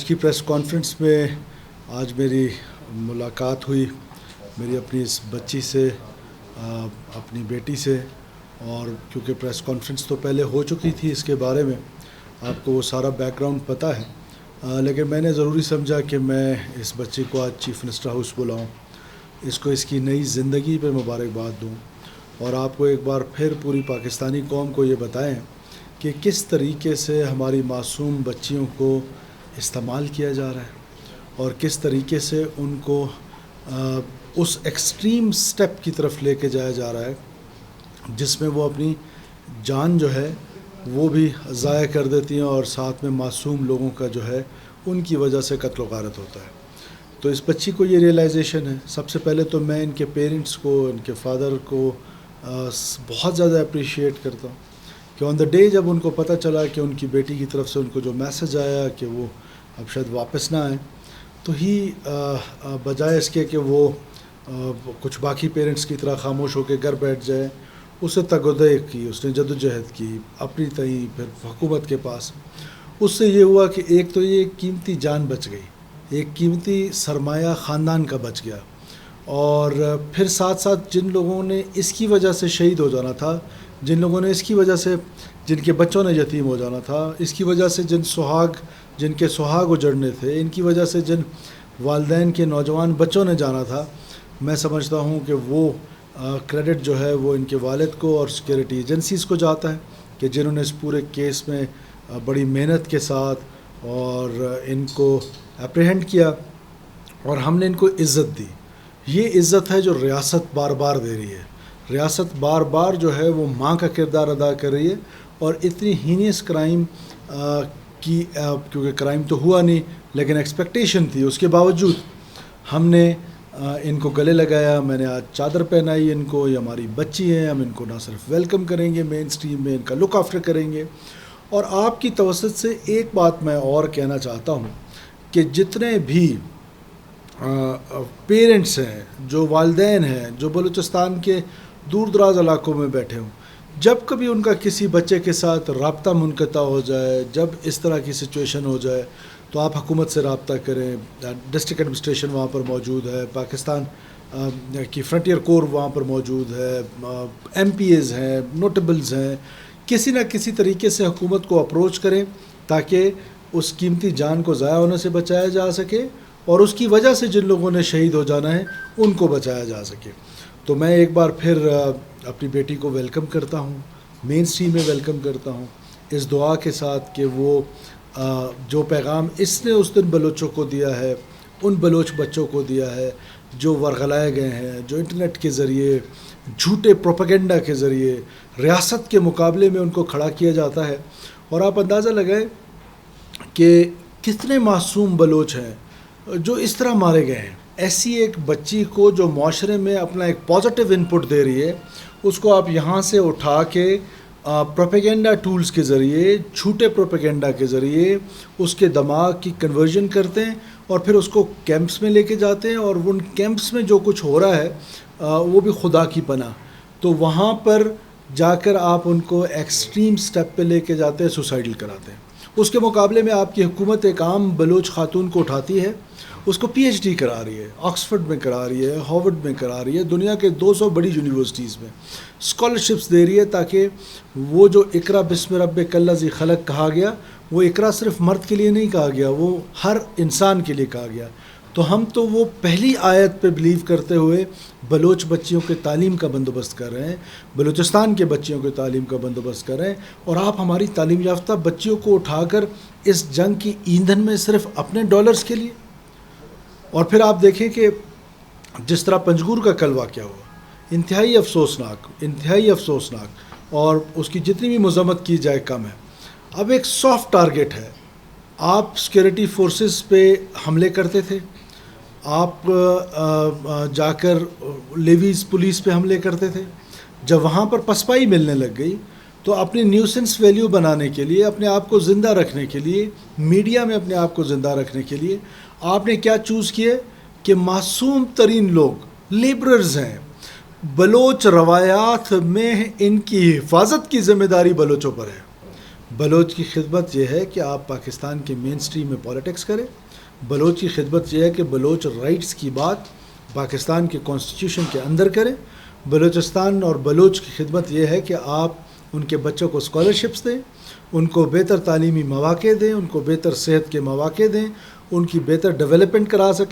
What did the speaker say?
کی press conference میں آج میری ملاقات ہوئی میری اپنی اس بچی سے، اپنی بیٹی سے، اور کیونکہ پریس کانفرنس تو پہلے ہو چکی تھی اس کے بارے میں، آپ کو وہ سارا بیک گراؤنڈ پتہ ہے، لیکن میں نے ضروری سمجھا کہ میں اس بچی کو آج چیف منسٹر ہاؤس بلاؤں، اس کو اس کی نئی زندگی پہ مبارکباد دوں، اور آپ کو ایک بار پھر پوری پاکستانی قوم کو یہ بتائیں کہ کس طریقے سے ہماری معصوم بچیوں کو استعمال کیا جا رہا ہے، اور کس طریقے سے ان کو اس ایکسٹریم سٹیپ کی طرف لے کے جایا جا رہا ہے جس میں وہ اپنی جان جو ہے وہ بھی ضائع کر دیتی ہیں، اور ساتھ میں معصوم لوگوں کا جو ہے ان کی وجہ سے قتل و غارت ہوتا ہے۔ تو اس بچی کو یہ ریئلائزیشن ہے۔ سب سے پہلے تو میں ان کے پیرنٹس کو، ان کے فادر کو بہت زیادہ اپریشیٹ کرتا ہوں کہ آن دا ڈے جب ان کو پتہ چلا کہ ان کی بیٹی کی طرف سے ان کو جو میسج آیا کہ وہ اب شاید واپس نہ آئیں، تو بجائے اس کے کہ وہ کچھ باقی پیرنٹس کی طرح خاموش ہو کے گھر بیٹھ جائے، اسے تگودے کی، اس نے جدوجہد کی اپنی تئیں، پھر حکومت کے پاس۔ اس سے یہ ہوا کہ ایک تو یہ قیمتی جان بچ گئی، ایک قیمتی سرمایہ خاندان کا بچ گیا، اور پھر ساتھ ساتھ جن لوگوں نے اس کی وجہ سے شہید ہو جانا تھا، جن لوگوں نے اس کی وجہ سے، جن کے بچوں نے یتیم ہو جانا تھا، اس کی وجہ سے جن کے سہاگ اجڑنے تھے، ان کی وجہ سے جن والدین کے نوجوان بچوں نے جانا تھا، میں سمجھتا ہوں کہ وہ کریڈٹ جو ہے وہ ان کے والد کو اور سیکورٹی ایجنسیز کو جاتا ہے کہ جنہوں نے اس پورے کیس میں بڑی محنت کے ساتھ اور ان کو اپریہنڈ کیا، اور ہم نے ان کو عزت دی۔ یہ عزت ہے جو ریاست بار بار دے رہی ہے۔ ریاست بار بار جو ہے وہ ماں کا کردار ادا کر رہی ہے، اور اتنی ہینیس کرائم کی، کیونکہ کرائم تو ہوا نہیں لیکن ایکسپیکٹیشن تھی، اس کے باوجود ہم نے ان کو گلے لگایا۔ میں نے آج چادر پہنائی ان کو، یہ ہماری بچی ہیں، ہم ان کو نہ صرف ویلکم کریں گے مین سٹریم میں، ان کا لک آفٹر کریں گے۔ اور آپ کی توسط سے ایک بات میں اور کہنا چاہتا ہوں کہ جتنے بھی پیرنٹس ہیں، جو والدین ہیں، جو بلوچستان کے دور دراز علاقوں میں بیٹھے ہوں، جب کبھی ان کا کسی بچے کے ساتھ رابطہ منقطع ہو جائے، جب اس طرح کی سچویشن ہو جائے، تو آپ حکومت سے رابطہ کریں۔ ڈسٹرکٹ ایڈمنسٹریشن وہاں پر موجود ہے، پاکستان کی فرنٹیئر کور وہاں پر موجود ہے، ایم پی ایز ہیں، نوٹیبلز ہیں، کسی نہ کسی طریقے سے حکومت کو اپروچ کریں تاکہ اس قیمتی جان کو ضائع ہونے سے بچایا جا سکے، اور اس کی وجہ سے جن لوگوں نے شہید ہو جانا ہے ان کو بچایا جا سکے۔ تو میں ایک بار پھر اپنی بیٹی کو ویلکم کرتا ہوں، مین سٹریم میں ویلکم کرتا ہوں، اس دعا کے ساتھ کہ وہ جو پیغام اس نے اس دن بلوچوں کو دیا ہے، ان بلوچ بچوں کو دیا ہے جو ورغلائے گئے ہیں، جو انٹرنیٹ کے ذریعے، جھوٹے پروپیگنڈا کے ذریعے ریاست کے مقابلے میں ان کو کھڑا کیا جاتا ہے۔ اور آپ اندازہ لگائیں کہ کتنے معصوم بلوچ ہیں جو اس طرح مارے گئے ہیں۔ ایسی ایک بچی کو جو معاشرے میں اپنا ایک پازیٹیو انپٹ دے رہی ہے، اس کو آپ یہاں سے اٹھا کے پروپیگنڈا ٹولز کے ذریعے، جھوٹے پروپیگنڈا کے ذریعے اس کے دماغ کی کنورژن کرتے ہیں، اور پھر اس کو کیمپس میں لے کے جاتے ہیں، اور ان کیمپس میں جو کچھ ہو رہا ہے وہ بھی خدا کی پناہ۔ تو وہاں پر جا کر آپ ان کو ایکسٹریم سٹیپ پہ لے کے جاتے ہیں، سوسائڈل کراتے ہیں۔ اس کے مقابلے میں آپ کی حکومت ایک عام بلوچ خاتون کو اٹھاتی ہے، اس کو پی ایچ ڈی کرا رہی ہے، آکسفورڈ میں کرا رہی ہے، ہارورڈ میں کرا رہی ہے، دنیا کے 200 بڑی یونیورسٹیز میں اسکالرشپس دے رہی ہے، تاکہ وہ جو اقرا بسم ربک الذی خلق کہا گیا، وہ اقرا صرف مرد کے لیے نہیں کہا گیا، وہ ہر انسان کے لیے کہا گیا۔ تو ہم تو وہ پہلی آیت پہ بلیو کرتے ہوئے بلوچ بچیوں کے تعلیم کا بندوبست کر رہے ہیں، بلوچستان کے بچیوں کے تعلیم کا بندوبست کر رہے ہیں، اور آپ ہماری تعلیم یافتہ بچیوں کو اٹھا کر اس جنگ کی ایندھن میں صرف اپنے ڈالرز کے لیے۔ اور پھر آپ دیکھیں کہ جس طرح پنجگور کا کل واقعہ ہوا، انتہائی افسوسناک، اور اس کی جتنی بھی مذمت کی جائے کم ہے۔ اب ایک سافٹ ٹارگٹ ہے، آپ سیکورٹی فورسز پہ حملے کرتے تھے، آپ جا کر لیویز پولیس پہ حملے کرتے تھے، جب وہاں پر پسپائی ملنے لگ گئی تو اپنی نیوسنس ویلیو بنانے کے لیے، اپنے آپ کو زندہ رکھنے کے لیے، میڈیا میں اپنے آپ کو زندہ رکھنے کے لیے آپ نے کیا چوز کیے کہ معصوم ترین لوگ لیبررز ہیں، بلوچ روایات میں ان کی حفاظت کی ذمہ داری بلوچوں پر ہے۔ بلوچ کی خدمت یہ ہے کہ آپ پاکستان کے مین سٹریم میں پالیٹکس کریں. بلوچ کی خدمت یہ ہے کہ بلوچ رائٹس کی بات پاکستان کے کانسٹیٹیوشن کے اندر کریں. بلوچستان اور بلوچ کی خدمت یہ ہے کہ آپ ان کے بچوں کو اسکالرشپس دیں, ان کو بہتر تعلیمی مواقع دیں, ان کو بہتر صحت کے مواقع دیں, ان کی بہتر ڈیولپمنٹ کرا سکیں.